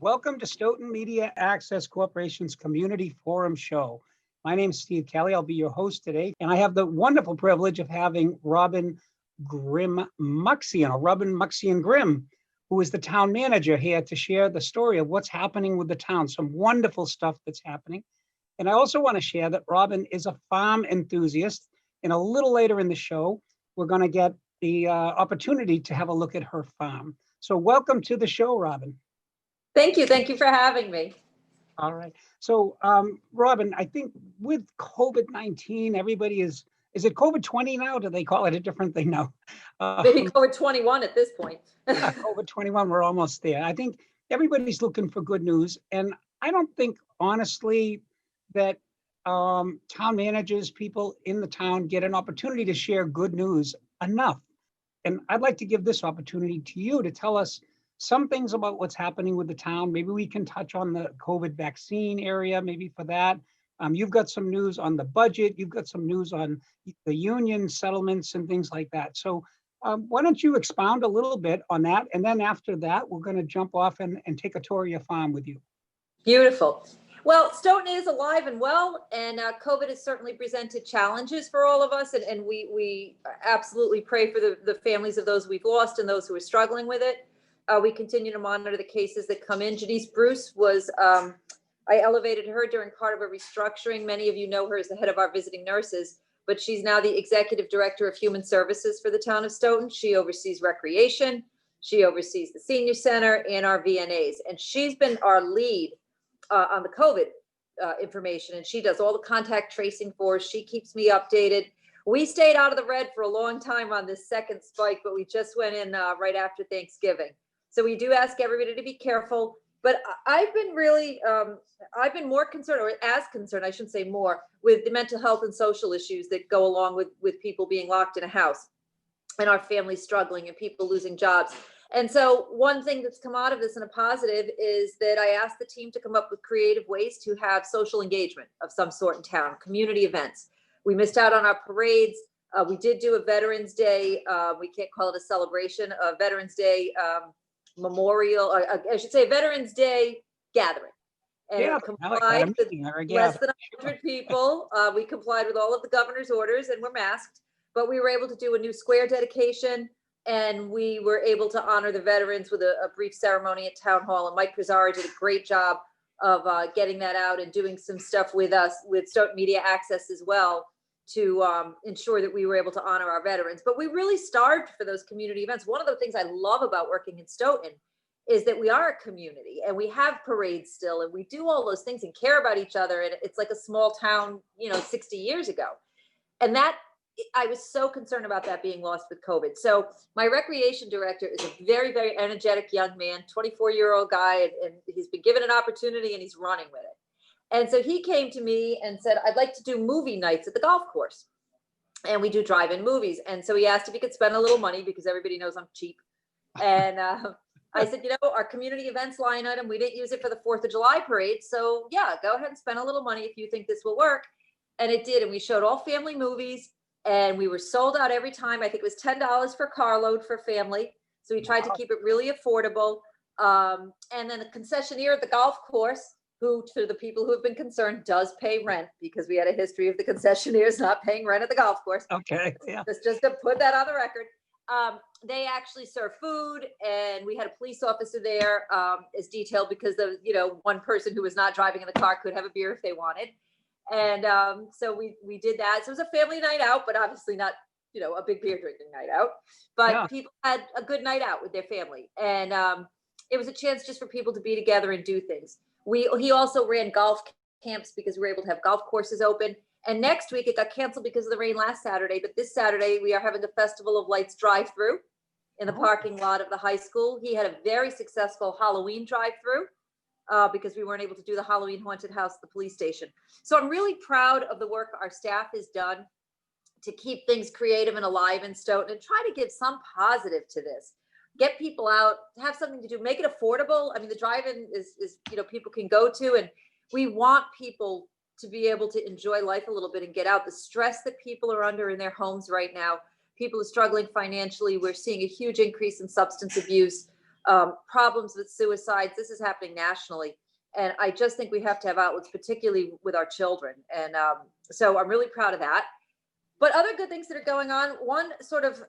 Welcome to Stoughton Media Access Corporation's Community Forum Show. My name is Steve Kelley. I'll be your host today, and I have the wonderful privilege of having Robin Muksian Grimm, who is the town manager here to share the story of what's happening with the town. Some wonderful stuff that's happening. And I also want to share that Robin is a farm enthusiast, and a little later in the show, we're going to get the opportunity to have a look at her farm. So welcome to the show, Robin. Thank you. Thank you for having me. All right. So, Robin, I think with COVID-19, everybody is it COVID-20 now? Do they call it a different thing now? Maybe COVID-21 at this point. COVID-21, we're almost there. I think everybody's looking for good news. And I don't think, honestly, that town managers, people in the town get an opportunity to share good news enough. And I'd like to give this opportunity to you to tell us some things about what's happening with the town. Maybe we can touch on the COVID vaccine area, maybe for that. You've got some news on the budget. You've got some news on the union settlements and things like that. So why don't you expound a little bit on that? And then after that, we're going to jump off and take a tour of your farm with you. Beautiful. Well, Stoughton is alive and well, and COVID has certainly presented challenges for all of us. And we absolutely pray for the families of those we've lost and those who are struggling with it. We continue to monitor the cases that come in. Janice Bruce was, I elevated her during part of a restructuring. Many of you know her as the head of our visiting nurses, but she's now the executive director of human services for the town of Stoughton. She oversees recreation. She oversees the senior center and our VNAs. And she's been our lead on the COVID information. And she does all the contact tracing for us. She keeps me updated. We stayed out of the red for a long time on this second spike, but we just went in right after Thanksgiving. So we do ask everybody to be careful, but I've been really, I've been more concerned, or as concerned, I shouldn't say more, with the mental health and social issues that go along with people being locked in a house and our families struggling and people losing jobs. And so one thing that's come out of this in a positive is that I asked the team to come up with creative ways to have social engagement of some sort in town, community events. We missed out on our parades. We did do a Veterans Day. We can't call it a celebration, a Veterans Day memorial, I should say Veterans Day gathering. And Yeah, it complied with less than 100 people. We complied with all of the governor's orders and we're masked, but we were able to do a new square dedication and we were able to honor the veterans with a brief ceremony at Town Hall. And Mike Pizzara did a great job of getting that out and doing some stuff with us, with Stoughton Media Access as well, to ensure that we were able to honor our veterans. But we really starved for those community events. One of the things I love about working in Stoughton is that we are a community and we have parades still and we do all those things and care about each other. And it's like a small town, 60 years ago. And that, I was so concerned about that being lost with COVID. So my recreation director is a very, very energetic young man, 24-year-old guy, and he's been given an opportunity and he's running with it. And so he came to me and said, I'd like to do movie nights at the golf course. And we do drive-in movies. And so he asked if he could spend a little money because everybody knows I'm cheap. And I said, our community events line item, we didn't use it for the 4th of July parade. So yeah, go ahead and spend a little money if you think this will work. And it did. And we showed all family movies and we were sold out every time. I think it was $10 for carload for family. So we tried to keep it really affordable. And then the concessionaire at the golf course, who, to the people who have been concerned, does pay rent because we had a history of the concessionaires not paying rent at the golf course. Okay, yeah. Just to put that on the record. They actually serve food, and we had a police officer there as detailed because the one person who was not driving in the car could have a beer if they wanted. And so we did that. So it was a family night out, but obviously not a big beer drinking night out. But people had a good night out with their family, and it was a chance just for people to be together and do things. He also ran golf camps because we were able to have golf courses open. And next week it got canceled because of the rain last Saturday. But this Saturday we are having a Festival of Lights drive-through in the parking lot of the high school. He had a very successful Halloween drive-through because we weren't able to do the Halloween haunted house at the police station. So I'm really proud of the work our staff has done to keep things creative and alive in Stoughton and try to give some positive to this. Get people out, have something to do, make it affordable. I mean, the drive-in is people can go to, and we want people to be able to enjoy life a little bit and get out. The stress that people are under in their homes right now, people are struggling financially. We're seeing a huge increase in substance abuse. problems with suicides. This is happening nationally. And I just think we have to have outlets, particularly with our children. And so I'm really proud of that. But other good things that are going on, one sort of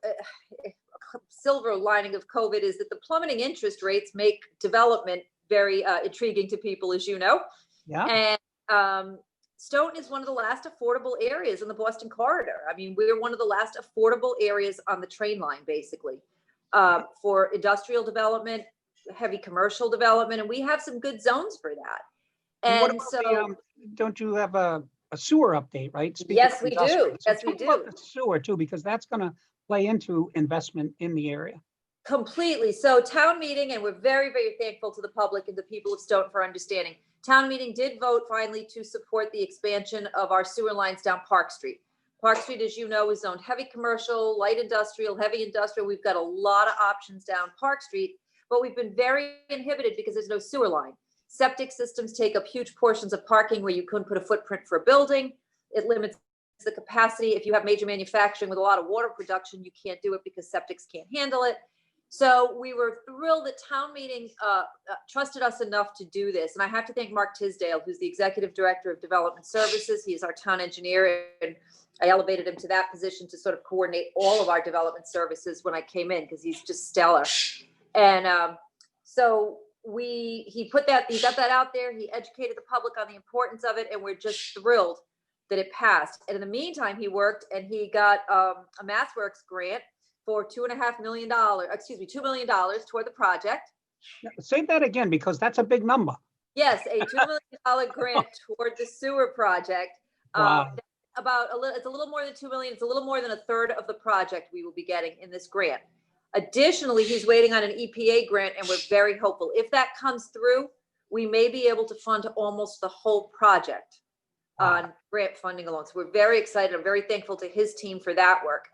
silver lining of COVID is that the plummeting interest rates make development very intriguing to people, as you know. Yeah. And Stoughton is one of the last affordable areas in the Boston corridor. I mean, we're one of the last affordable areas on the train line, basically, for industrial development, heavy commercial development, and we have some good zones for that. And what about don't you have a sewer update, right? Yes, we do. So yes, we do. About the sewer too, because that's going to play into investment in the area. Completely. So town meeting, and we're very, very thankful to the public and the people of Stoughton for understanding. Town meeting did vote finally to support the expansion of our sewer lines down Park Street. Park Street, as you know, is zoned heavy commercial, light industrial, heavy industrial. We've got a lot of options down Park Street, but we've been very inhibited because there's no sewer line. Septic systems take up huge portions of parking where you couldn't put a footprint for a building. It limits the capacity. If you have major manufacturing with a lot of water production, you can't do it because septics can't handle it. So we were thrilled that town meeting trusted us enough to do this. And I have to thank Mark Tisdale, who's the Executive Director of Development Services. He is our town engineer, and I elevated him to that position to sort of coordinate all of our development services when I came in, because he's just stellar. And so he got that out there. He educated the public on the importance of it, and we're just thrilled that it passed. And in the meantime, he worked and he got a MassWorks grant for $2.5 million, $2 million toward the project. Say that again, because that's a big number. Yes, a $2 million grant toward the sewer project. Wow. It's a little more than 2 million. It's a little more than a third of the project we will be getting in this grant. Additionally, he's waiting on an EPA grant, and we're very hopeful. If that comes through, we may be able to fund almost the whole project on grant funding alone. So we're very excited. I'm very thankful to his team for that work.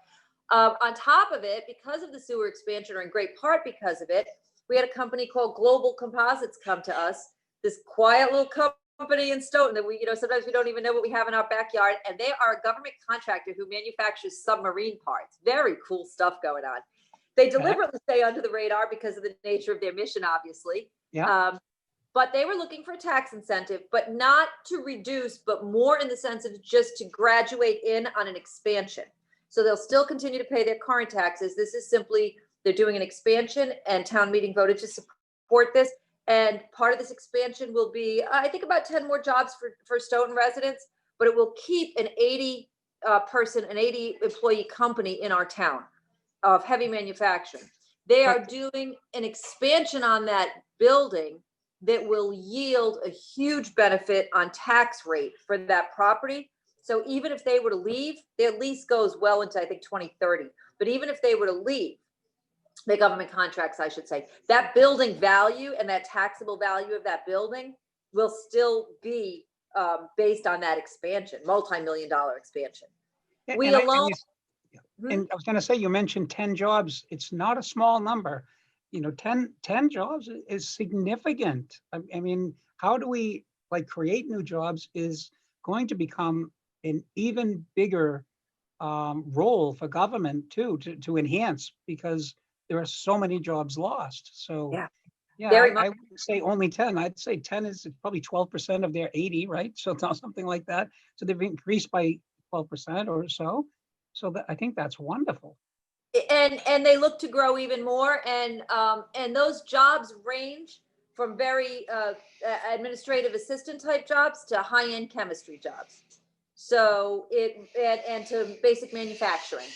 On top of it, because of the sewer expansion, or in great part because of it, we had a company called Global Composites come to us, this quiet little company in Stoughton that sometimes we don't even know what we have in our backyard. And they are a government contractor who manufactures submarine parts. Very cool stuff going on. They deliberately stay under the radar because of the nature of their mission, obviously. Yeah. But they were looking for a tax incentive, but not to reduce, but more in the sense of just to graduate in on an expansion. So they'll still continue to pay their current taxes. This is simply, they're doing an expansion, and town meeting voted to support this. And part of this expansion will be, I think, about 10 more jobs for Stoughton residents, but it will keep an 80 employee company in our town of heavy manufacturing. They are doing an expansion on that building that will yield a huge benefit on tax rate for that property. So even if they were to leave, their lease goes well into, I think, 2030. But even if they were to leave, the government contracts, I should say, that building value and that taxable value of that building will still be based on that expansion, multi-million-dollar expansion. And I was going to say, you mentioned 10 jobs. It's not a small number. 10 jobs is significant. I mean, how do we create new jobs is going to become an even bigger role for government too, to enhance, because there are so many jobs lost. So yeah, I wouldn't say only 10. I'd say 10 is probably 12% of their 80, right? So it's not something like that. So they've increased by 12% or so. So I think that's wonderful. And they look to grow even more. And those jobs range from very administrative assistant type jobs to high-end chemistry jobs. So and to basic manufacturing.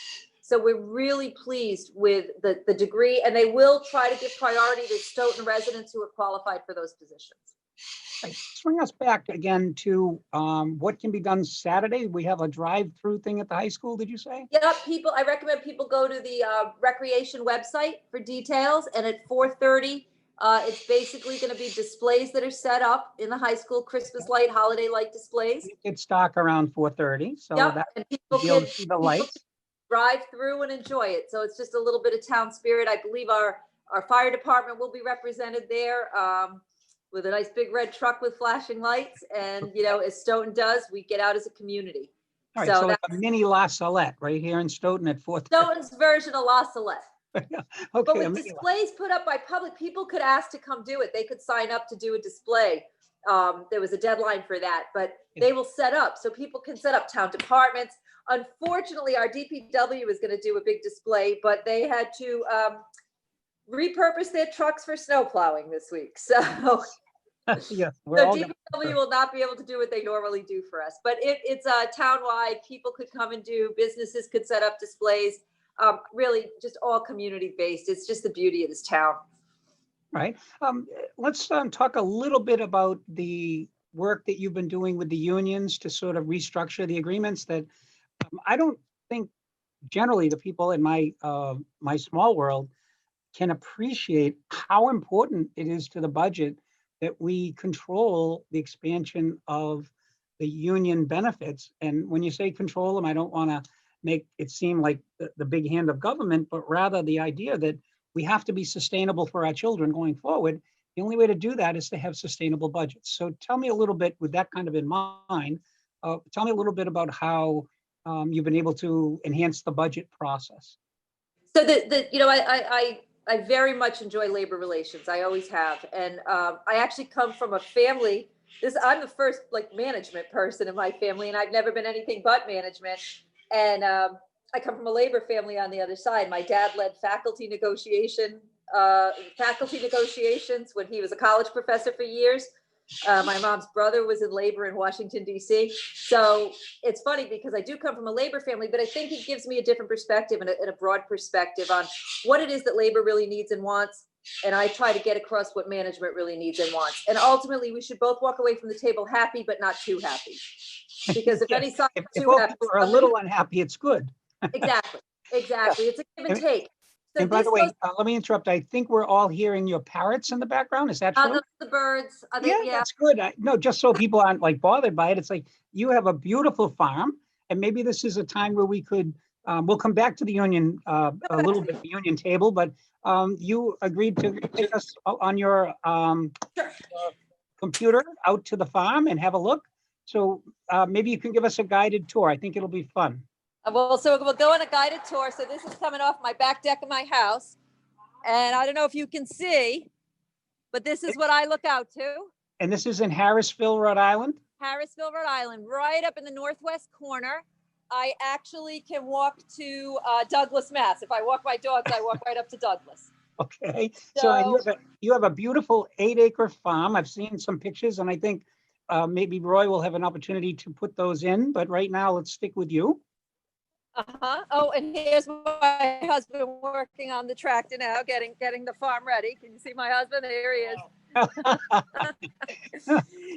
So we're really pleased with the degree, and they will try to give priority to Stoughton residents who are qualified for those positions. Right. Bring us back again to what can be done Saturday. We have a drive-through thing at the high school, did you say? Yep, I recommend people go to the recreation website for details, and at 4:30, it's basically going to be displays that are set up in the high school, Christmas light, holiday light displays. It's dark around 4:30, so that and people can see the lights. Drive through and enjoy it. So it's just a little bit of town spirit. I believe our fire department will be represented there with a nice big red truck with flashing lights. And, as Stoughton does, we get out as a community. All right, so it's a mini La Salette right here in Stoughton at 4:30. Stoughton's version of La Salette. But But okay, with amazing. displays put up by public, people could ask to come do it. They could sign up to do a display. There was a deadline for that, but they will set up, so people can set up. Town departments. Unfortunately, our DPW was going to do a big display, but they had to repurpose their trucks for snow plowing this week. So Yeah, we're so all DPW will not be able to do what they normally do for us, but it's townwide. People could come and do, businesses could set up displays, really just all community based. It's just the beauty of this town. right. Let's talk a little bit about the work that you've been doing with the unions to sort of restructure the agreements that I don't think generally the people in my small world can appreciate how important it is to the budget that we control the expansion of the union benefits. And when you say control them, I don't want to make it seem like the big hand of government, but rather the idea that we have to be sustainable for our children going forward. The only way to do that is to have sustainable budgets. So tell me a little bit with that kind of in mind, tell me a little bit about how you've been able to enhance the budget process. So I very much enjoy labor relations. I always have, and I actually come from a family. I'm the first like management person in my family, and I've never been anything but management. And I come from a labor family on the other side. My dad led faculty negotiations when he was a college professor for years. My mom's brother was in labor in Washington, D.C. So it's funny because I do come from a labor family, but I think it gives me a different perspective and a broad perspective on what it is that labor really needs and wants. And I try to get across what management really needs and wants. And ultimately, we should both walk away from the table happy, but not too happy. Because if any side if too both happy, people are a little unhappy, it's good. exactly. It's a give and take. So and by the way, let me interrupt. I think we're all hearing your parrots in the background. Is that true? The birds. Yeah, that's good. No, just so people aren't like bothered by it. It's like you have a beautiful farm, and maybe this is a time where we could. We'll come back to the union a little bit, the union table, but you agreed to take us on your computer out to the farm and have a look. So maybe you can give us a guided tour. I think it'll be fun. Well, so we'll go on a guided tour. So this is coming off my back deck of my house. And I don't know if you can see, but this is what I look out to. And this is in Harrisville, Rhode Island? Harrisville, Rhode Island, right up in the northwest corner. I actually can walk to Douglas, Mass. If I walk my dogs, I walk right up to Douglas. Okay. So you have a beautiful 8-acre farm. I've seen some pictures, and I think maybe Roy will have an opportunity to put those in. But right now, let's stick with you. Oh, and here's my husband working on the tractor now, getting the farm ready. Can you see my husband? There he is.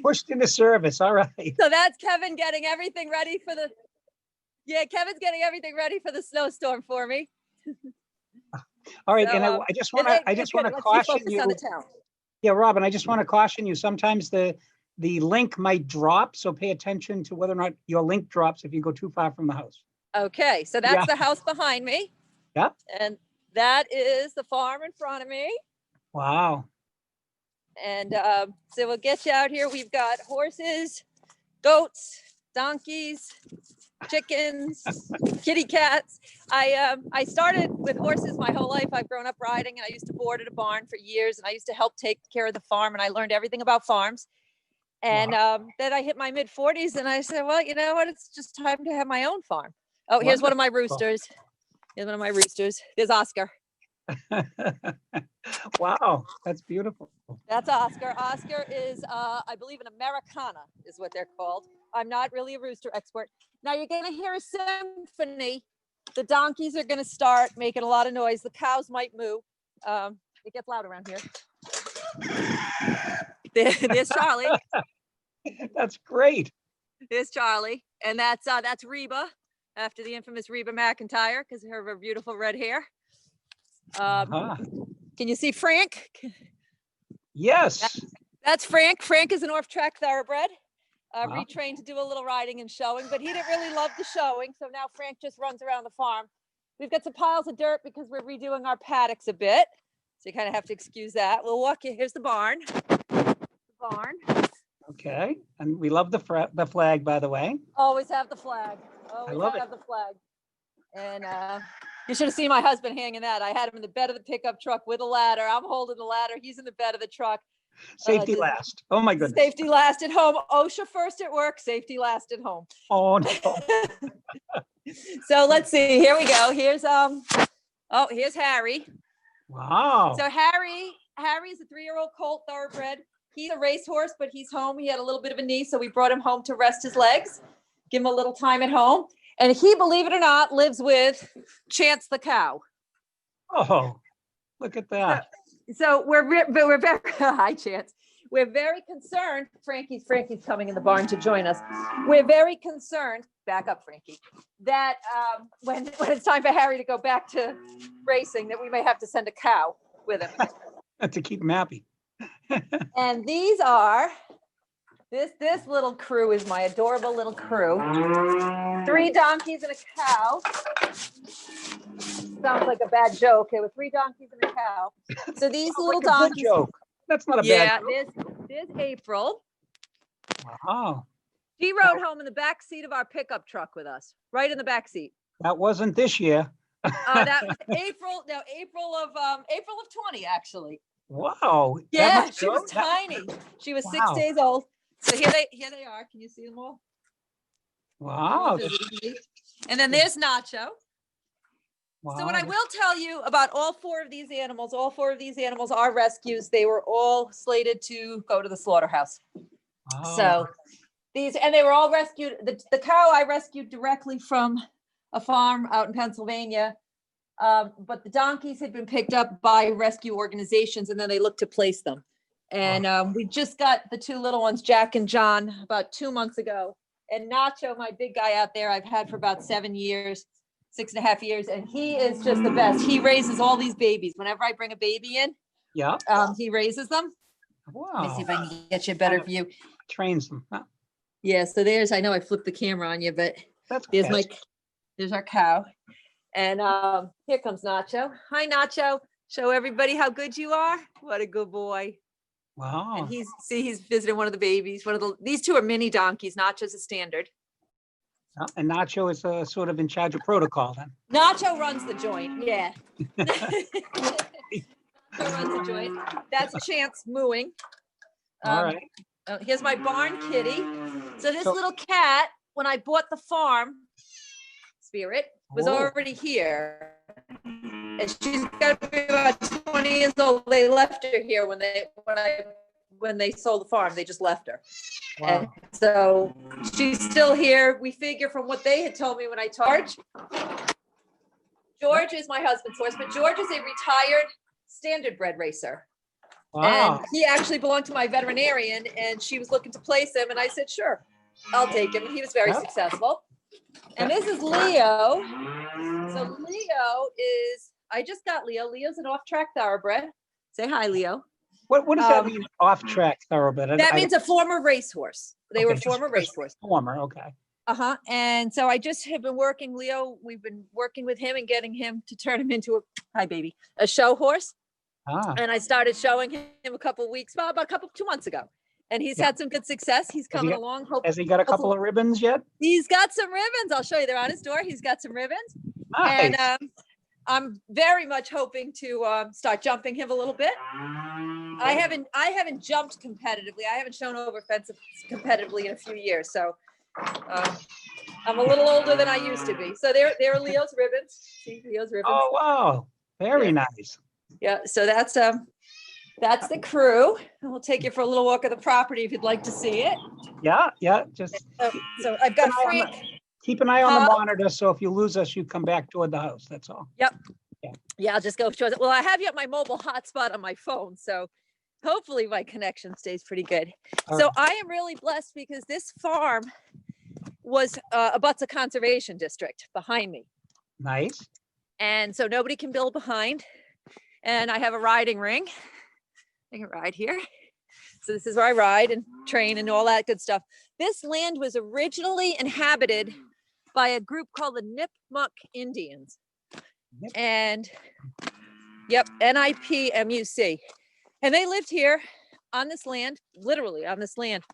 Pushed into service. All right. So that's Kevin getting everything ready for the. Yeah, Kevin's getting everything ready for the snowstorm for me. All right, so, and I just want to caution you. Yeah, Robin, I just want to caution you. Sometimes the link might drop, so pay attention to whether or not your link drops if you go too far from the house. Okay, so that's the house behind me. Yep. And that is the farm in front of me. Wow. And so we'll get you out here. We've got horses, goats, donkeys, chickens, kitty cats. I started with horses my whole life. I've grown up riding, and I used to board at a barn for years, and I used to help take care of the farm, and I learned everything about farms. And then I hit my mid-40s, and I said, well, you know what? It's just time to have my own farm. Oh, here's one of my roosters. Here's one of my roosters. There's Oscar. Wow, that's beautiful. That's Oscar. Oscar is, I believe, an Americana is what they're called. I'm not really a rooster expert. Now you're going to hear a symphony. The donkeys are going to start making a lot of noise. The cows might moo. It gets loud around here. There's Charlie. That's great. There's Charlie, and that's Reba, after the infamous Reba McEntire, because of her beautiful red hair. Can you see Frank? Yes. That's Frank. Frank is an off-track thoroughbred, retrained to do a little riding and showing, but he didn't really love the showing, so now Frank just runs around the farm. We've got some piles of dirt because we're redoing our paddocks a bit, so you kind of have to excuse that. We'll walk you. Here's the barn. The barn. Okay, and we love the flag, by the way. Always have the flag. Always I love have the flag. And You should have seen my husband hanging that. I had him in the bed of the pickup truck with a ladder. I'm holding the ladder. He's in the bed of the truck. Safety last. Oh my goodness. Safety last at home. OSHA first at work. Safety last at home. Oh no. So let's see. Here we go. Here's here's Harry. Wow. So Harry's a 3-year-old colt thoroughbred. He's a racehorse, but he's home. He had a little bit of a knee, so we brought him home to rest his legs, give him a little time at home. And he, believe it or not, lives with Chance the cow. Oh, look at that. So we're very hi Chance. We're very concerned. Frankie's coming in the barn to join us. We're very concerned. Back up, Frankie. That when it's time for Harry to go back to racing, that we may have to send a cow with him. To keep him happy. And these are this little crew is my adorable little crew. 3 donkeys and a cow. Sounds like a bad joke. There were 3 donkeys and a cow. So these little like a good donkeys. joke. That's not a bad joke. Yeah, there's April. Wow. She rode home in the back seat of our pickup truck with us, right in the back seat. That wasn't this year. That was April. No, April of 20 actually. Wow. Yeah, she was tiny. She was 6 days old. So here they are. Can you see them all? Wow. And then there's Nacho. Wow. So what I will tell you about all 4 of these animals are rescues. They were all slated to go to the slaughterhouse. Wow. So they were all rescued. The cow I rescued directly from a farm out in Pennsylvania. But the donkeys had been picked up by rescue organizations, and then they looked to place them. And we just got the 2 little ones, Jack and John, about 2 months ago. And Nacho, my big guy out there, I've had for about 7 years, 6.5 years, and he is just the best. He raises all these babies. Whenever I bring a baby in, he raises them. Wow. Let me see if I can get you a better view. Trains them. Huh? Yeah, so I know I flipped the camera on you, but That's there's our cow. And here comes Nacho. Hi, Nacho. Show everybody how good you are. What a good boy. Wow. And he's visiting one of the babies. These 2 are mini donkeys. Nacho's a standard. And Nacho is sort of in charge of protocol then. Nacho runs the joint. Yeah. Nacho runs the joint. That's Chance mooing. All right. Here's my barn kitty. So this little cat, when I bought the farm, Spirit, was already here. And she's got to be about 20 years old. They left her here when they sold the farm. They just left her. Wow. And so she's still here. We figure from what they had told me when I talked. George is my husband's horse, but George is a retired standard bred racer. Wow. And he actually belonged to my veterinarian, and she was looking to place him. And I said, sure, I'll take him. He was very successful. And this is Leo. So Leo I just got Leo. Leo's an off-track thoroughbred. Say hi, Leo. What does that mean, off-track thoroughbred? That means a former racehorse. They were former racehorse. Former, okay. And so I just have been working, Leo, we've been working with him and getting him to turn him into a show horse. And I started showing him about 2 months ago. And he's had some good success. He's coming along. Has he got a couple of ribbons yet? He's got some ribbons. I'll show you. They're on his door. He's got some ribbons. Nice. And I'm very much hoping to start jumping him a little bit. I haven't jumped competitively. I haven't shown over fences competitively in a few years. So I'm a little older than I used to be. So there are Leo's ribbons. See Leo's ribbons. Oh, wow. Very nice. Yeah. So that's the crew. And we'll take you for a little walk of the property if you'd like to see it. Yeah. Just so I've got Frank. Keep an eye on the monitor, so if you lose us, you come back toward the house. That's all. Yep. Yeah, I'll just go show it. Well, I have you at my mobile hotspot on my phone, so hopefully my connection stays pretty good. So I am really blessed because this farm was abuts a conservation district behind me. Nice. And so nobody can build behind. And I have a riding ring. I can ride here. So this is where I ride and train and all that good stuff. This land was originally inhabited by a group called the Nipmuc Indians. And NIPMUC. And they lived here on this land, literally on this land.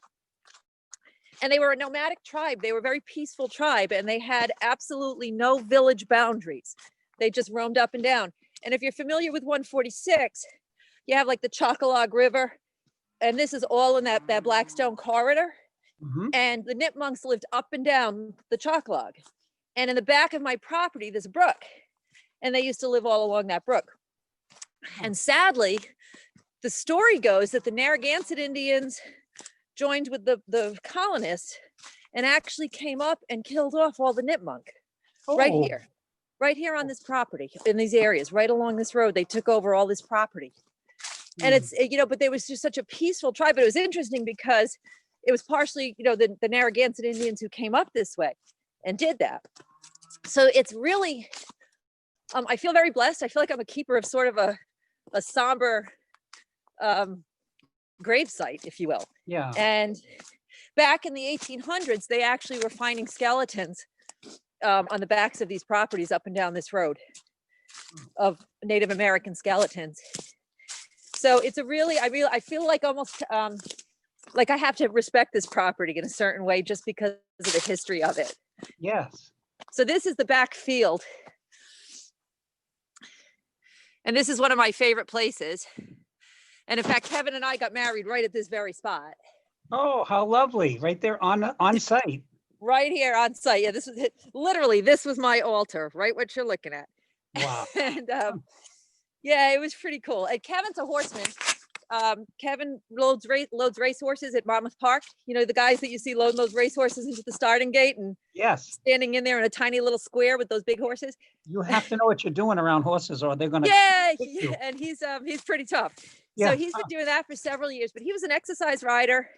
And they were a nomadic tribe. They were a very peaceful tribe, and they had absolutely no village boundaries. They just roamed up and down. And if you're familiar with 146, you have like the Chocolog River, and this is all in that Blackstone corridor. Mhm. And the Nipmunks lived up and down the Chocolog. And in the back of my property, there's a brook. And they used to live all along that brook. And sadly, the story goes that the Narragansett Indians joined with the colonists and actually came up and killed off all the Nipmunk right here on this property, in these areas, right along this road. They took over all this property. And it's, but there was just such a peaceful tribe. But it was interesting because it was partially, the Narragansett Indians who came up this way and did that. So it's really, I feel very blessed. I feel like I'm a keeper of sort of a somber gravesite, if you will. Yeah. And back in the 1800s, they actually were finding skeletons on the backs of these properties up and down this road of Native American skeletons. So it's I feel like almost like I have to respect this property in a certain way just because of the history of it. Yes. So this is the back field. And this is one of my favorite places. And in fact, Kevin and I got married right at this very spot. Oh, how lovely. Right there on site. Right here on site. Yeah, this was my altar, right? What you're looking at. Wow. And yeah, it was pretty cool. And Kevin's a horseman. Kevin loads race horses at Monmouth Park. The guys that you see loading those race horses into the starting gate and standing in there in a tiny little square with those big horses. You have to know what you're doing around horses, or they're going to. Yeah, and he's pretty tough. Yeah. So he's been doing that for several years. But he was an exercise rider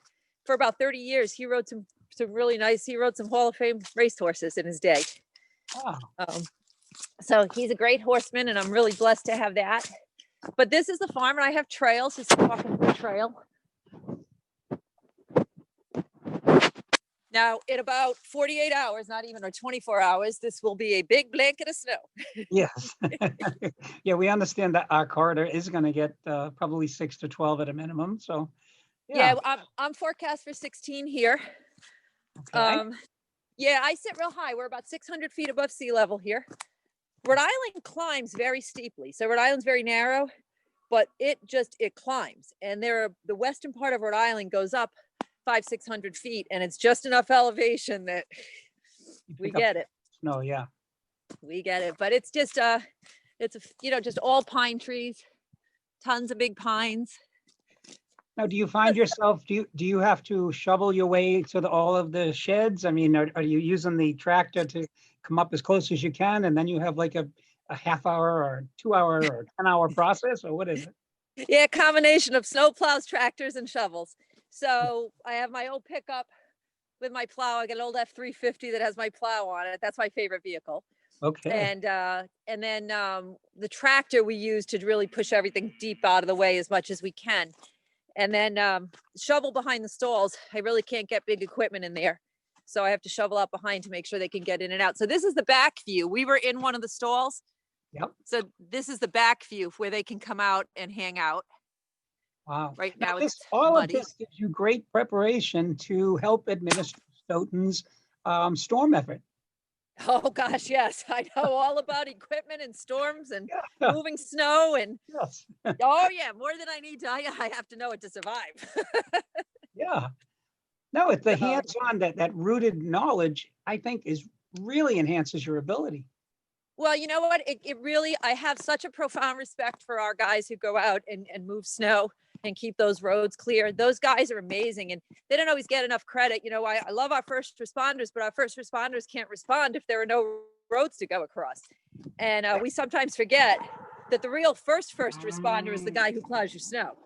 for about 30 years. He rode some really nice. He rode some Hall of Fame race horses in his day. Wow. So he's a great horseman, and I'm really blessed to have that. But this is the farm, and I have trails. Just walking through the trail. Now, in about 48 hours, not even, or 24 hours, this will be a big blanket of snow. Yes. Yeah, we understand that our corridor is going to get probably 6 to 12 at a minimum. So, yeah, I'm forecast for 16 here. Okay. Yeah, I sit real high. We're about 600 feet above sea level here. Rhode Island climbs very steeply. So Rhode Island's very narrow, but it climbs. And the western part of Rhode Island goes up 500-600 feet, and it's just enough elevation that we get it. No, yeah. We get it. But it's just just all pine trees, tons of big pines. Now, do you find yourself, do you have to shovel your way to all of the sheds? I mean, are you using the tractor to come up as close as you can, and then you have like a half hour or 2 hour or 10-hour process, or what is it? Yeah, combination of snow plows, tractors, and shovels. So I have my old pickup with my plow. I got an old F-350 that has my plow on it. That's my favorite vehicle. Okay. And then the tractor we use to really push everything deep out of the way as much as we can. And then shovel behind the stalls. I really can't get big equipment in there. So I have to shovel out behind to make sure they can get in and out. So this is the back view. We were in one of the stalls. Yep. So this is the back view where they can come out and hang out. Wow. Right now all of this gives you great preparation to help administer Stoughton's storm effort. Oh gosh, yes. I know all about equipment and storms and moving snow and yes. Oh yeah, more than I need to. I have to know it to survive. Yeah. No, it's the hands-on, that rooted knowledge, I think, really enhances your ability. Well, you know what? It really, I have such a profound respect for our guys who go out and move snow and keep those roads clear. Those guys are amazing, and they don't always get enough credit. I love our first responders, but our first responders can't respond if there are no roads to go across. And we sometimes forget that the real first responder is the guy who plows your snow.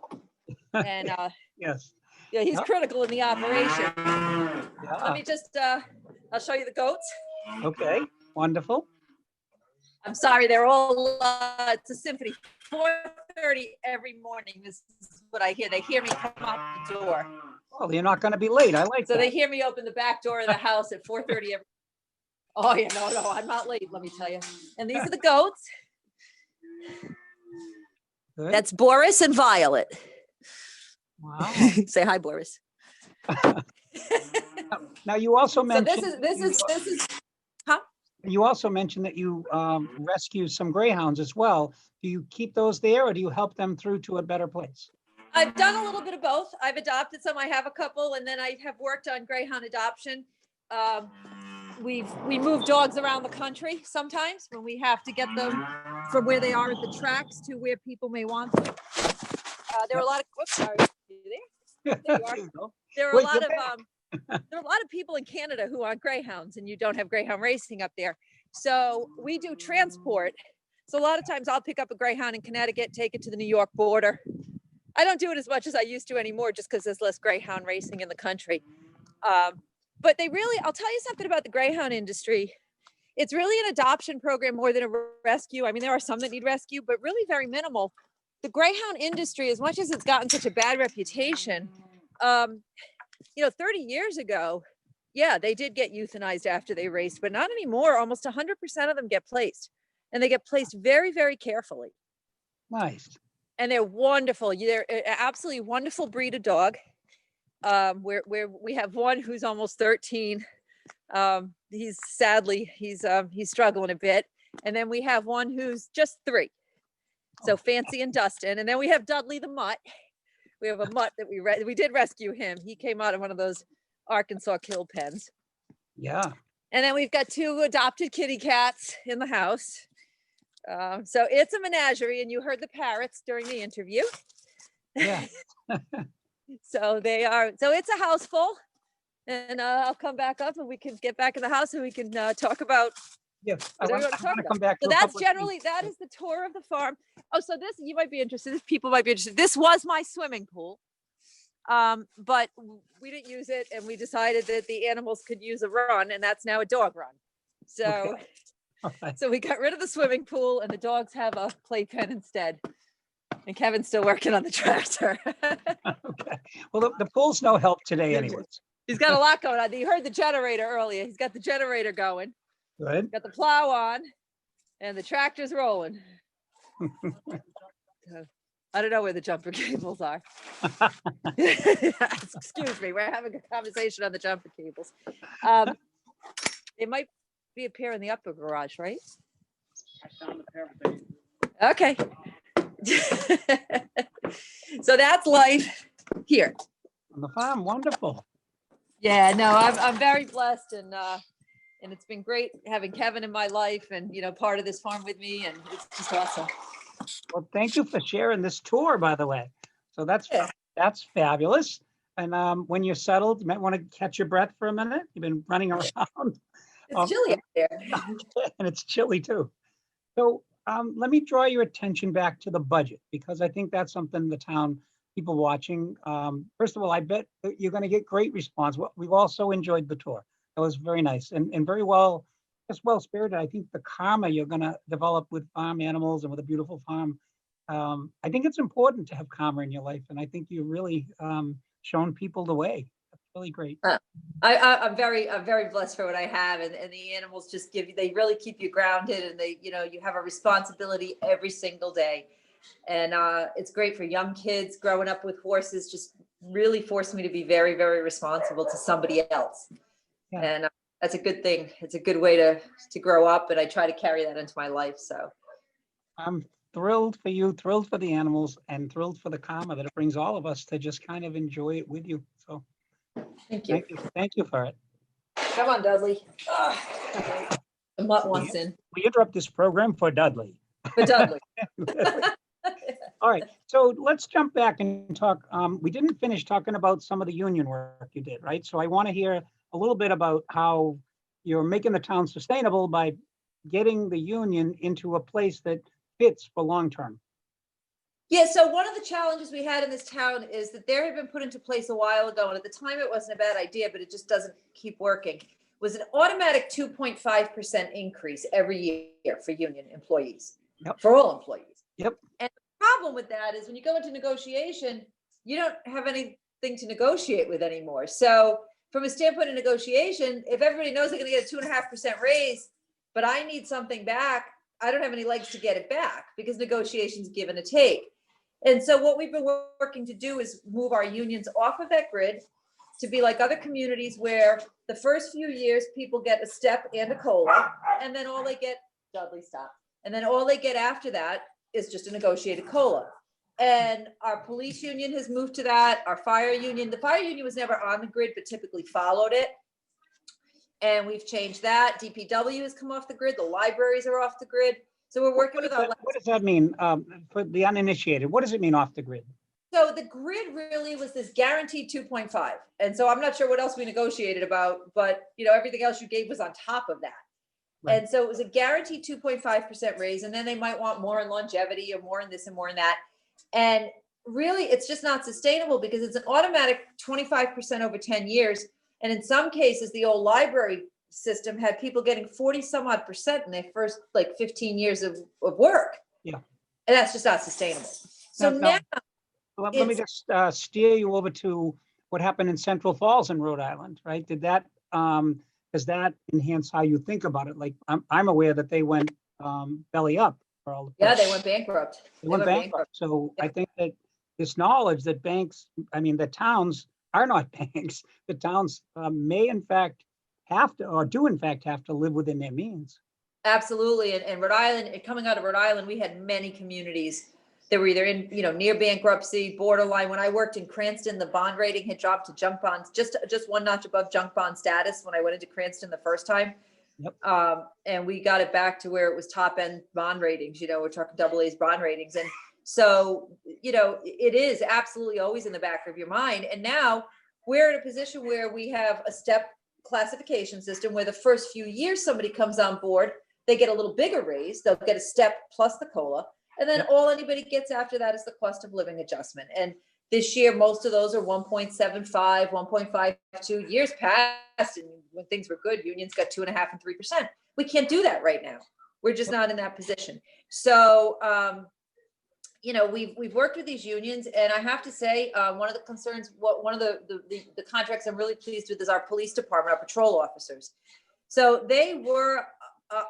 And yes. Yeah, he's critical in the operation. Yeah. Let me just, I'll show you the goats. Okay, wonderful. I'm sorry, they're all, it's a symphony. 4:30 every morning, this is what I hear. They hear me come out the door. Well, you're not going to be late. I like that. So they hear me open the back door of the house at 4:30 every. Oh yeah, no, I'm not late, let me tell you. And these are the goats. Good. That's Boris and Violet. Wow. Say hi, Boris. Now you also mentioned. So this is, huh? You also mentioned that you rescue some greyhounds as well. Do you keep those there or do you help them through to a better place? I've done a little bit of both. I've adopted some, I have a couple, and then I have worked on greyhound adoption. We move dogs around the country sometimes when we have to get them from where they are at the tracks to where people may want them. There are a lot of, whoops, sorry, you there? There you are. There are a lot of there are a lot of people in Canada who want greyhounds, and you don't have greyhound racing up there. So we do transport. So a lot of times I'll pick up a greyhound in Connecticut, take it to the New York border. I don't do it as much as I used to anymore, just because there's less greyhound racing in the country. But they really, I'll tell you something about the greyhound industry. It's really an adoption program more than a rescue. I mean, there are some that need rescue, but really very minimal. The greyhound industry, as much as it's gotten such a bad reputation, 30 years ago, yeah, they did get euthanized after they raced, but not anymore. Almost 100% of them get placed, and they get placed very, very carefully. Nice. And they're wonderful. They're an absolutely wonderful breed of dog. Where we have one who's almost 13. He's struggling a bit. And then we have one who's just 3. So Fancy and Dustin. And then we have Dudley the mutt. We have a mutt that we did rescue him. He came out of one of those Arkansas kill pens. Yeah. And then we've got 2 adopted kitty cats in the house. So it's a menagerie, and you heard the parrots during the interview. Yeah. So it's a house full, and I'll come back up and we can get back in the house and we can talk about. Yeah, I want to come back. So that is the tour of the farm. Oh, so this, you might be interested. People might be interested. This was my swimming pool, but we didn't use it, and we decided that the animals could use a run, and that's now a dog run. So, okay. So we got rid of the swimming pool, and the dogs have a playpen instead. And Kevin's still working on the tractor. Okay. Well, the pool's no help today anyways. He's got a lot going on. You heard the generator earlier. He's got the generator going. Good. Got the plow on, and the tractor's rolling. I don't know where the jumper cables are. Excuse me. We're having a conversation on the jumper cables. It might be a pair in the upper garage, right? I found a pair of them. Okay. So that's life here On the farm, wonderful. Yeah, no, I'm very blessed, and it's been great having Kevin in my life, and part of this farm with me, and it's just awesome. Well, thank you for sharing this tour, by the way. So that's fabulous. And when you're settled, you might want to catch your breath for a minute. You've been running around. It's chilly out there. And it's chilly too. So let me draw your attention back to the budget, because I think that's something the town people watching. First of all, I bet that you're going to get great response. We've also enjoyed the tour. It was very nice and very well, just well spirited. I think the karma you're going to develop with farm animals and with a beautiful farm. I think it's important to have karma in your life, and I think you've really shown people the way. That's really great. I'm very blessed for what I have, and the animals just they really keep you grounded, and you have a responsibility every single day, and it's great for young kids growing up with horses. Just really forced me to be very, very responsible to somebody else, and that's a good thing. It's a good way to grow up, and I try to carry that into my life. So I'm thrilled for you, thrilled for the animals, and thrilled for the karma that it brings all of us to just kind of enjoy it with you. So thank you. Thank you for it. Come on, Dudley. The mutt wants in. We interrupt this program for Dudley. For Dudley. All right, so let's jump back and talk. We didn't finish talking about some of the union work you did, right? So I want to hear a little bit about how you're making the town sustainable by getting the union into a place that fits for long term. Yeah, so one of the challenges we had in this town is that there had been put into place a while ago, and at the time it wasn't a bad idea, but it just doesn't keep working, was an automatic 2.5% increase every year for union employees, for all employees. Yep. And the problem with that is when you go into negotiation, you don't have anything to negotiate with anymore. So from a standpoint of negotiation, if everybody knows they're going to get a 2.5% raise, but I need something back, I don't have any legs to get it back, because negotiations give and a take. And so what we've been working to do is move our unions off of that grid to be like other communities where the first few years people get a step and a COLA, and then all they get, Dudley, stop. And then all they get after that is just a negotiated COLA. And our police union has moved to that. Our fire union, the fire union was never on the grid, but typically followed it. And we've changed that. DPW has come off the grid. The libraries are off the grid. So we're working with our. What does that mean for the uninitiated? What does it mean off the grid? So the grid really was this guaranteed 2.5. And so I'm not sure what else we negotiated about, but everything else you gave was on top of that. Right. And so it was a guaranteed 2.5% raise. And then they might want more in longevity or more in this and more in that. And really, it's just not sustainable because it's an automatic 25% over 10 years. And in some cases, the old library system had people getting 40 some odd % in their first 15 years of work. Yeah. And that's just not sustainable. So now let me just steer you over to what happened in Central Falls in Rhode Island, right? Does that enhance how you think about it? Like I'm aware that they went belly up. They went bankrupt. They went bankrupt. So yeah. I think that this knowledge that the towns are not banks, the towns may in fact have to, or do in fact have to live within their means. Absolutely. And Rhode Island, coming out of Rhode Island, we had many communities that were either in, near bankruptcy, borderline. When I worked in Cranston, the bond rating had dropped to junk bonds, just one notch above junk bond status when I went into Cranston the first time. Yep. And we got it back to where it was top end bond ratings, we're talking AA's bond ratings. And so, it is absolutely always in the back of your mind. And now we're in a position where we have a step classification system where the first few years somebody comes on board, they get a little bigger raise, they'll get a step plus the COLA. And then all anybody gets after that is the cost of living adjustment. And this year, most of those are 1.75, 1.52 years past. And when things were good, unions got 2.5% and 3%. We can't do that right now. We're just not in that position. So, we've worked with these unions, and I have to say, one of the concerns, one of the contracts I'm really pleased with is our police department, our patrol officers. So they were,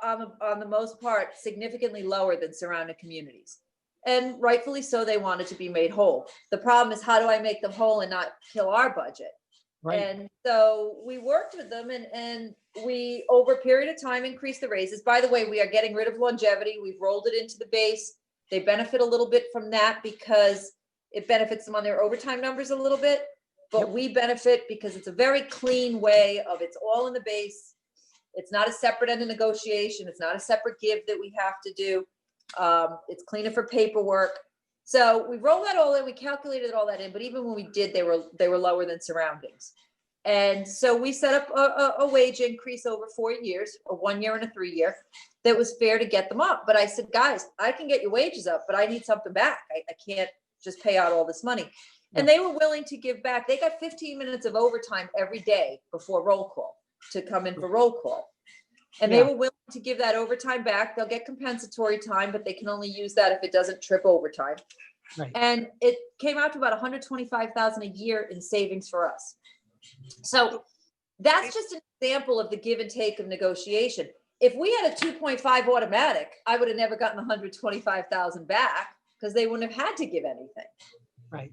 on the most part, significantly lower than surrounding communities. And rightfully so, they wanted to be made whole. The problem is, how do I make them whole and not kill our budget? Right. And so we worked with them and we, over a period of time, increased the raises. By the way, we are getting rid of longevity. We've rolled it into the base. They benefit a little bit from that because it benefits them on their overtime numbers a little bit, but we benefit because it's a very clean way of it's all in the base. It's not a separate end of negotiation. It's not a separate give that we have to do. It's cleaner for paperwork. So we rolled that all in, we calculated all that in, but even when we did, they were lower than surroundings. And so we set up a wage increase over 4 years, a 1 year and a 3 year, that was fair to get them up. But I said, guys, I can get your wages up, but I need something back. I can't just pay out all this money. Yeah. And they were willing to give back. They got 15 minutes of overtime every day before roll call to come in for roll call. And they were willing to give that overtime back. They'll get compensatory time, but they can only use that if it doesn't trip overtime. Right. And it came out to about $125,000 a year in savings for us. So that's just an example of the give and take of negotiation. If we had a 2.5 automatic, I would have never gotten $125,000 back because they wouldn't have had to give anything. Right.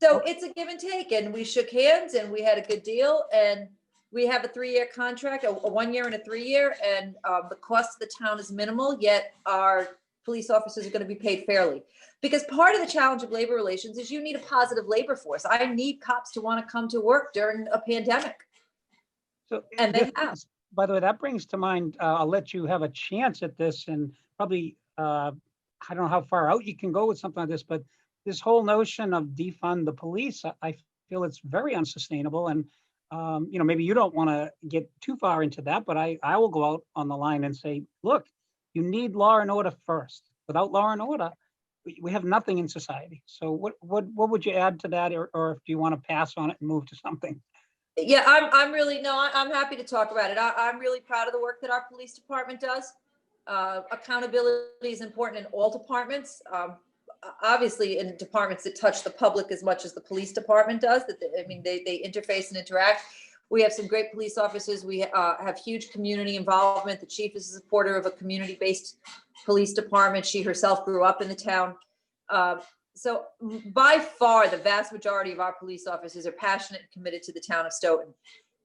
So it's a give and take, and we shook hands and we had a good deal, and we have a 3-year contract, a 1 year and a 3 year, and the cost of the town is minimal, yet our police officers are going to be paid fairly. Because part of the challenge of labor relations is you need a positive labor force. I need cops to want to come to work during a pandemic. So, and they have. By the way, that brings to mind, I'll let you have a chance at this, and probably, I don't know how far out you can go with something like this, but this whole notion of defund the police, I feel it's very unsustainable. And maybe you don't want to get too far into that, but I will go out on the line and say, look, you need law and order first. Without law and order, we have nothing in society. So what would you add to that, or do you want to pass on it and move to something? Yeah, I'm happy to talk about it. I'm really proud of the work that our police department does. Accountability is important in all departments. Obviously in departments that touch the public as much as the police department does, they interface and interact. We have some great police officers. We have huge community involvement. The chief is a supporter of a community-based police department. She herself grew up in the town. So by far, the vast majority of our police officers are passionate and committed to the town of Stoughton.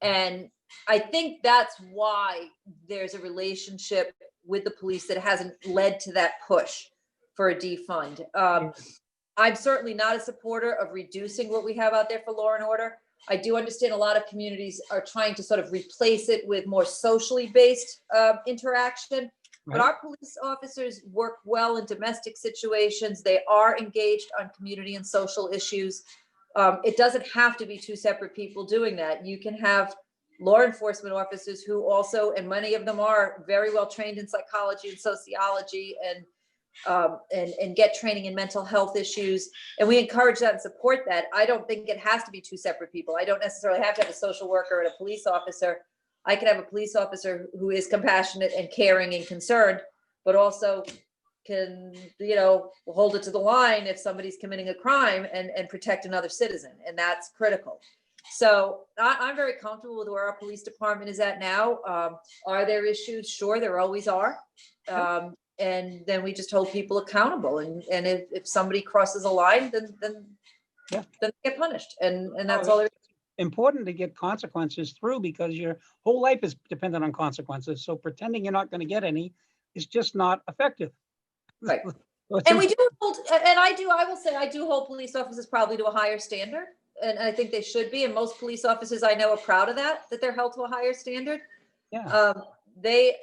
And I think that's why there's a relationship with the police that hasn't led to that push for a defund. I'm certainly not a supporter of reducing what we have out there for law and order. I do understand a lot of communities are trying to sort of replace it with more socially based interaction. But our police officers work well in domestic situations. They are engaged on community and social issues. It doesn't have to be two separate people doing that. You can have law enforcement officers who also, and many of them are very well trained in psychology and sociology and get training in mental health issues. And we encourage that and support that. I don't think it has to be two separate people. I don't necessarily have to have a social worker and a police officer. I can have a police officer who is compassionate and caring and concerned, but also can, hold it to the line if somebody's committing a crime and protect another citizen. And that's critical. So I'm very comfortable with where our police department is at now. Are there issues? Sure, there always are. And then we just hold people accountable. And if somebody crosses a line, then they get punished. And that's all there is. Important to get consequences through because your whole life is dependent on consequences. So pretending you're not going to get any is just not effective. Right. And we do hold, and I will say, I do hold police officers probably to a higher standard. And I think they should be. And most police officers I know are proud of that they're held to a higher standard. Yeah. They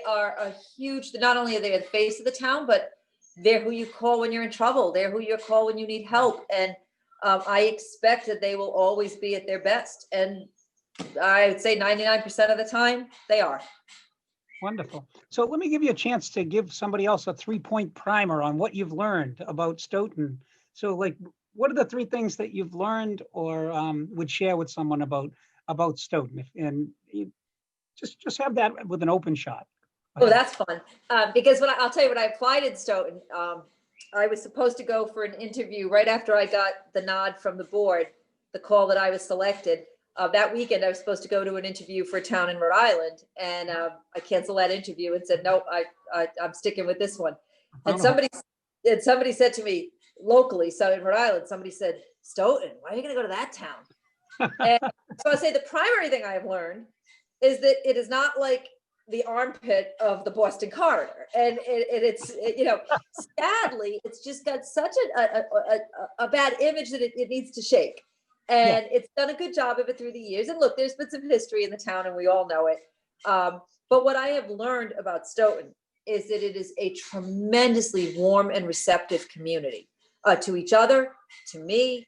are a huge, not only are they the face of the town, but they're who you call when you're in trouble. They're who you call when you need help. And I expect that they will always be at their best. And I would say 99% of the time they are. Wonderful. So let me give you a chance to give somebody else a 3-point primer on what you've learned about Stoughton. So what are the 3 things that you've learned or would share with someone about Stoughton? And you just have that with an open shot. Oh, that's fun. Because I'll tell you, when I applied in Stoughton, I was supposed to go for an interview right after I got the nod from the board, the call that I was selected. That weekend, I was supposed to go to an interview for a town in Rhode Island, and I canceled that interview and said, nope, I'm sticking with this one. And somebody said to me locally, so in Rhode Island, somebody said, Stoughton, why are you going to go to that town? And so I say the primary thing I've learned is that it is not like the armpit of the Boston corridor. And it's sadly, it's just got such a bad image that it needs to shake. And it's done a good job of it through the years. And look, there's been some history in the town and we all know it. But what I have learned about Stoughton is that it is a tremendously warm and receptive community to each other, to me.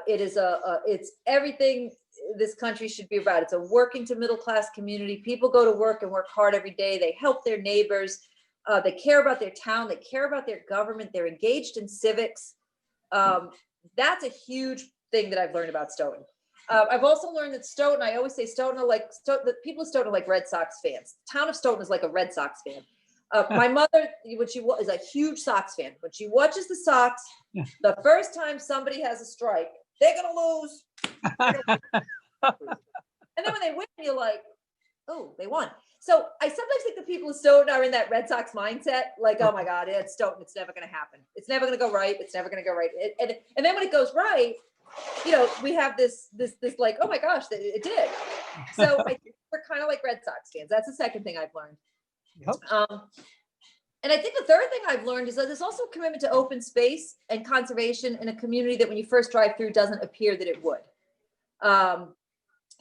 It's everything this country should be about. It's a working to middle class community. People go to work and work hard every day. They help their neighbors. They care about their town. They care about their government. They're engaged in civics. That's a huge thing that I've learned about Stoughton. I've also learned that Stoughton, I always say Stoughton are like, the people of Stoughton are like Red Sox fans. The town of Stoughton is like a Red Sox fan. My mother, when she is a huge Sox fan, when she watches the Sox, the first time somebody has a strike, they're going to lose. And then when they win, you're like, oh, they won. So I sometimes think the people of Stoughton are in that Red Sox mindset, like, oh my God, it's Stoughton, it's never going to happen. It's never going to go right. It's never going to go right. And then when it goes right, we have this like, oh my gosh, it did. So I think we're kind of like Red Sox fans. That's the second thing I've learned. Yep. And I think the third thing I've learned is that there's also a commitment to open space and conservation in a community that when you first drive through doesn't appear that it would.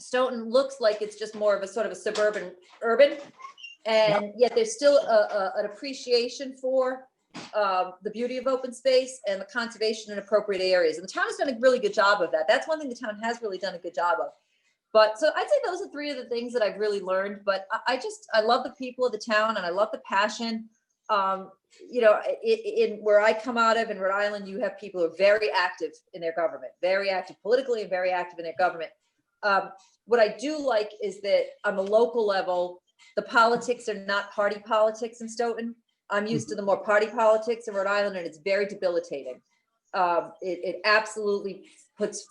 Stoughton looks like it's just more of a sort of a suburban urban, and yet there's still an appreciation for the beauty of open space and the conservation in appropriate areas. And the town has done a really good job of that. That's one thing the town has really done a good job of. But so I'd say those are 3 of the things that I've really learned. But I love the people of the town and I love the passion. In where I come out of in Rhode Island, you have people who are very active in their government, very active politically and very active in their government. What I do like is that on the local level, the politics are not party politics in Stoughton. I'm used to the more party politics in Rhode Island, and it's very debilitating. It absolutely puts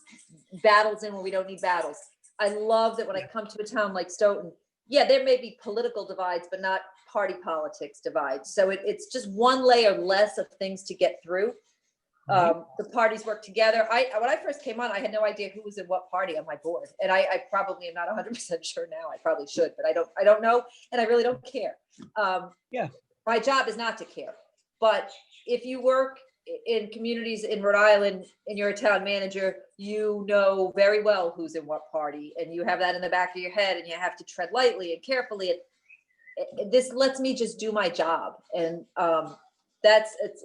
battles in where we don't need battles. I love that when I come to a town like Stoughton, there may be political divides, but not party politics divides. So it's just one layer less of things to get through. The parties work together. When I first came on, I had no idea who was in what party on my board. And I probably am not 100% sure now. I probably should, but I don't know. And I really don't care. Yeah. My job is not to care. But if you work in communities in Rhode Island and you're a town manager, you know very well who's in what party, and you have that in the back of your head, and you have to tread lightly and carefully. This lets me just do my job. And it's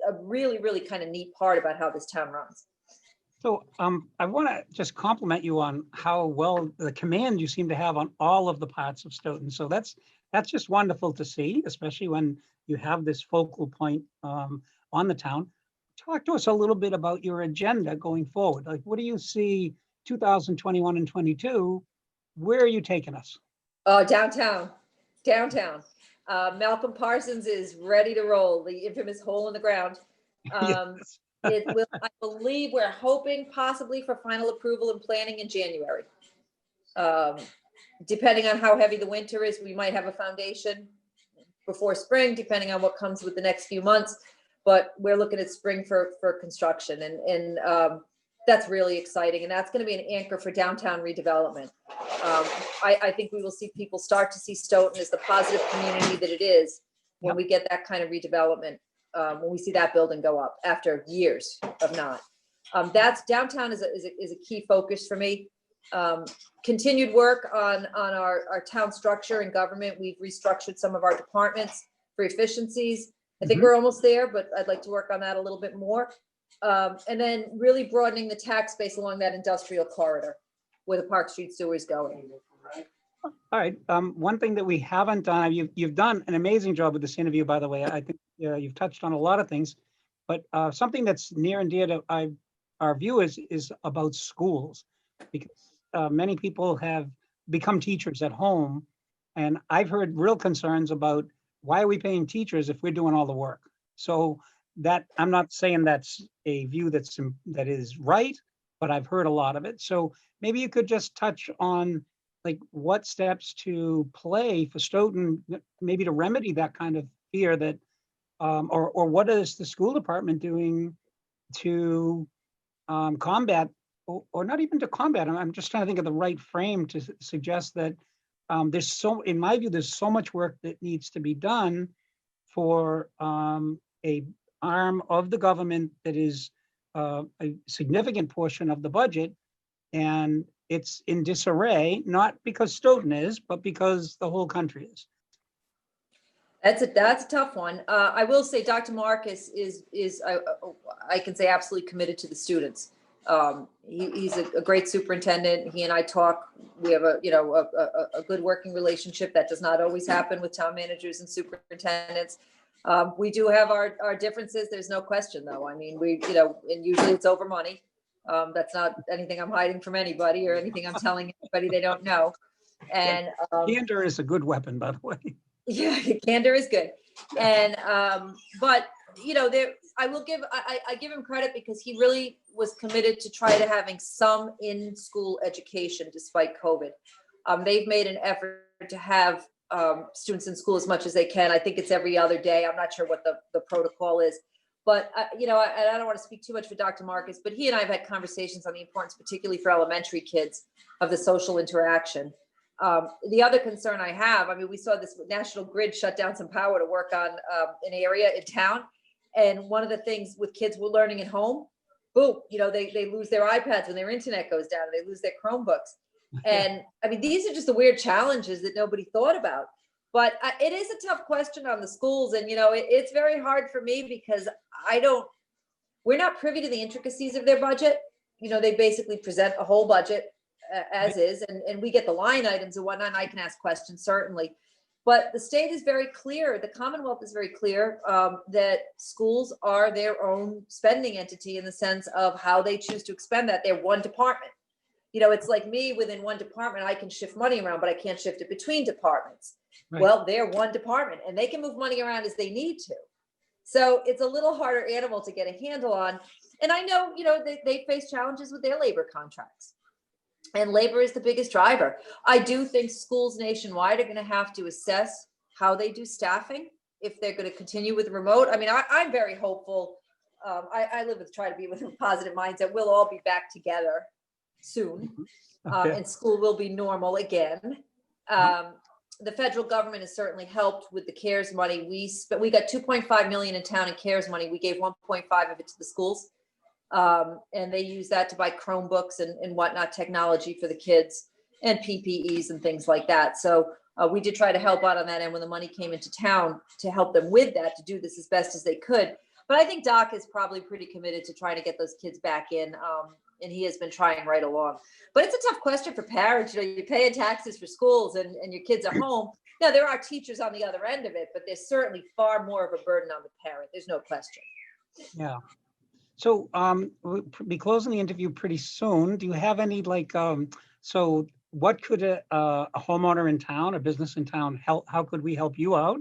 a really, really kind of neat part about how this town runs. So I want to just compliment you on how well the command you seem to have on all of the parts of Stoughton. So that's just wonderful to see, especially when you have this focal point on the town. Talk to us a little bit about your agenda going forward. Like, what do you see 2021 and 22? Where are you taking us? Downtown. Malcolm Parsons is ready to roll, the infamous hole in the ground. Yes. It will, I believe we're hoping possibly for final approval and planning in January. Depending on how heavy the winter is, we might have a foundation before spring, depending on what comes with the next few months. But we're looking at spring for construction, and that's really exciting. And that's going to be an anchor for downtown redevelopment. I think we will see people start to see Stoughton as the positive community that it is when we get that kind of redevelopment. When we see that building go up after years of not. That's downtown is a key focus for me. Continued work on our town structure and government. We've restructured some of our departments for efficiencies. I think we're almost there, but I'd like to work on that a little bit more. And then really broadening the tax base along that industrial corridor where the Park Street sewer is going. All right. One thing that we haven't done, you've done an amazing job with this interview, by the way. I think you've touched on a lot of things, but something that's near and dear to our viewers is about schools, because many people have become teachers at home, and I've heard real concerns about why are we paying teachers if we're doing all the work. So that, I'm not saying that's a view that is right, but I've heard a lot of it. So maybe you could just touch on like what steps to play for Stoughton, maybe to remedy that kind of fear that, or what is the school department doing to combat, or not even to combat. I'm just trying to think of the right frame to suggest that in my view, there's so much work that needs to be done for a arm of the government that is a significant portion of the budget, and it's in disarray, not because Stoughton is, but because the whole country is. That's a tough one. I will say Dr. Marcus is I can say absolutely committed to the students. He's a great superintendent. He and I talk. We have a good working relationship. That does not always happen with town managers and superintendents. We do have our differences. There's no question, though. I mean, and usually it's over money. That's not anything I'm hiding from anybody or anything I'm telling anybody they don't know. And candor is a good weapon, by the way. Yeah, candor is good. And but I give him credit because he really was committed to try to having some in-school education despite COVID. They've made an effort to have students in school as much as they can. I think it's every other day. I'm not sure what the protocol is. But, I don't want to speak too much for Dr. Marcus, but he and I have had conversations on the importance, particularly for elementary kids, of the social interaction. The other concern I have, we saw this National Grid shut down some power to work on an area in town. And one of the things with kids we're learning at home, boom, they lose their iPads when their internet goes down, and they lose their Chromebooks. And these are just the weird challenges that nobody thought about. But it is a tough question on the schools. And, it's very hard for me because we're not privy to the intricacies of their budget. They basically present a whole budget as is, and we get the line items and whatnot, and I can ask questions, certainly. But the state is very clear, the Commonwealth is very clear that schools are their own spending entity in the sense of how they choose to expend that. They're one department. It's like me within one department, I can shift money around, but I can't shift it between departments. Right. Well, they're one department and they can move money around as they need to. So it's a little harder animal to get a handle on. And I know, they face challenges with their labor contracts. And labor is the biggest driver. I do think schools nationwide are going to have to assess how they do staffing if they're going to continue with remote. I'm very hopeful I live with, try to be with a positive mindset. We'll all be back together soon. Okay. And school will be normal again. The federal government has certainly helped with the CARES money. We got 2.5 million in town in CARES money. We gave 1.5 of it to the schools. And they use that to buy Chromebooks and whatnot, technology for the kids and PPEs and things like that. So we did try to help out on that end when the money came into town to help them with that, to do this as best as they could. But I think Doc is probably pretty committed to trying to get those kids back in. And he has been trying right along. But it's a tough question for parents. You know, you're paying taxes for schools and your kids are home. Now, there are teachers on the other end of it, but there's certainly far more of a burden on the parent. There's no question. Yeah. So we'll be closing the interview pretty soon. Do you have any so what could a homeowner in town, a business in town help? How could we help you out?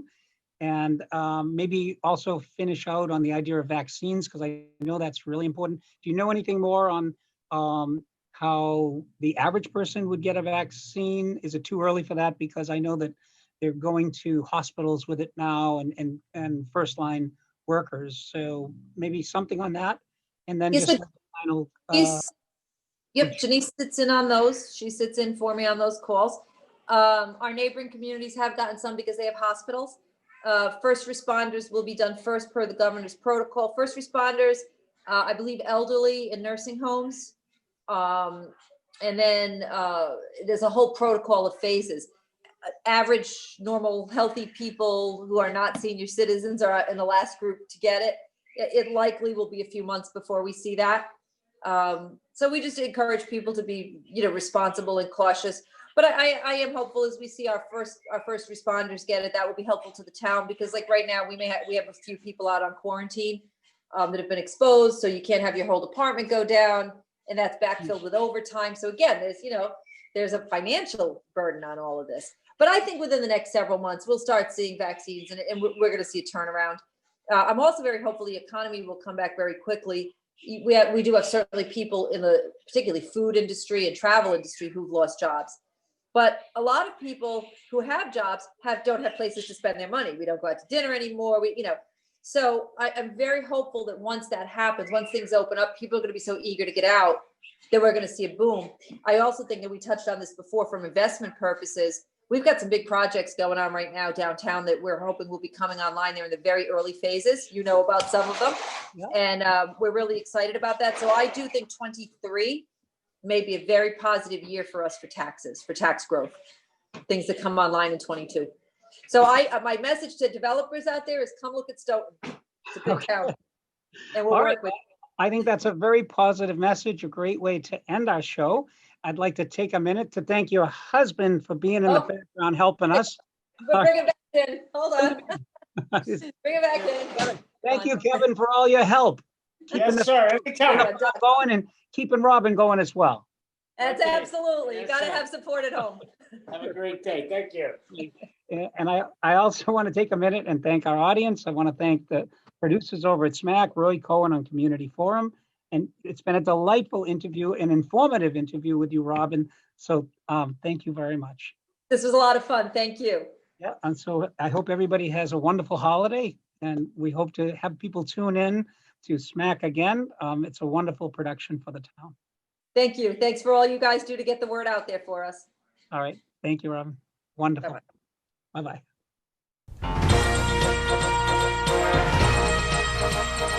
And maybe also finish out on the idea of vaccines, because I know that's really important. Do you know anything more on how the average person would get a vaccine? Is it too early for that? Because I know that they're going to hospitals with it now and first line workers. So maybe something on that. And then Yes, just the final. Yep, Janice sits in on those. She sits in for me on those calls. Our neighboring communities have gotten some because they have hospitals. First responders will be done first per the governor's protocol. First responders, I believe elderly in nursing homes. And then there's a whole protocol of phases. Average, normal, healthy people who are not senior citizens are in the last group to get it. It likely will be a few months before we see that. So we just encourage people to be, responsible and cautious. But I am hopeful as we see our first responders get it, that will be helpful to the town, because like right now we have a few people out on quarantine that have been exposed. So you can't have your whole department go down, and that's backfilled with overtime. So again, there's a financial burden on all of this. But I think within the next several months, we'll start seeing vaccines and we're going to see a turnaround. I'm also very hopeful the economy will come back very quickly. We do have certainly people in the particularly food industry and travel industry who've lost jobs. But a lot of people who have jobs don't have places to spend their money. We don't go out to dinner anymore. So I'm very hopeful that once that happens, once things open up, people are going to be so eager to get out that we're going to see a boom. I also think that we touched on this before from investment purposes. We've got some big projects going on right now downtown that we're hoping will be coming online. They're in the very early phases. You know about some of them. Yep. And we're really excited about that. So I do think 23 may be a very positive year for us for taxes, for tax growth, things that come online in 22. So my message to developers out there is come look at Stoughton. It's a good town. And we'll work with you. I think that's a very positive message, a great way to end our show. I'd like to take a minute to thank your husband for being in the background helping us. Bring it back in. Hold on. Bring it back in. Thank you, Kevin, for all your help. Yes, sir. Going and keeping Robin going as well. That's okay. Absolutely. You got to have support at home. Have a great day. Thank you. And I also want to take a minute and thank our audience. I want to thank the producers over at SMAC, Roy Cohen on Community Forum. And it's been a delightful interview, an informative interview with you, Robin. So thank you very much. This was a lot of fun. Thank you. Yeah, and so I hope everybody has a wonderful holiday, and we hope to have people tune in to SMAC again. It's a wonderful production for the town. Thank you. Thanks for all you guys do to get the word out there for us. All right. Thank you, Robin. Wonderful. Bye-bye. Bye-bye.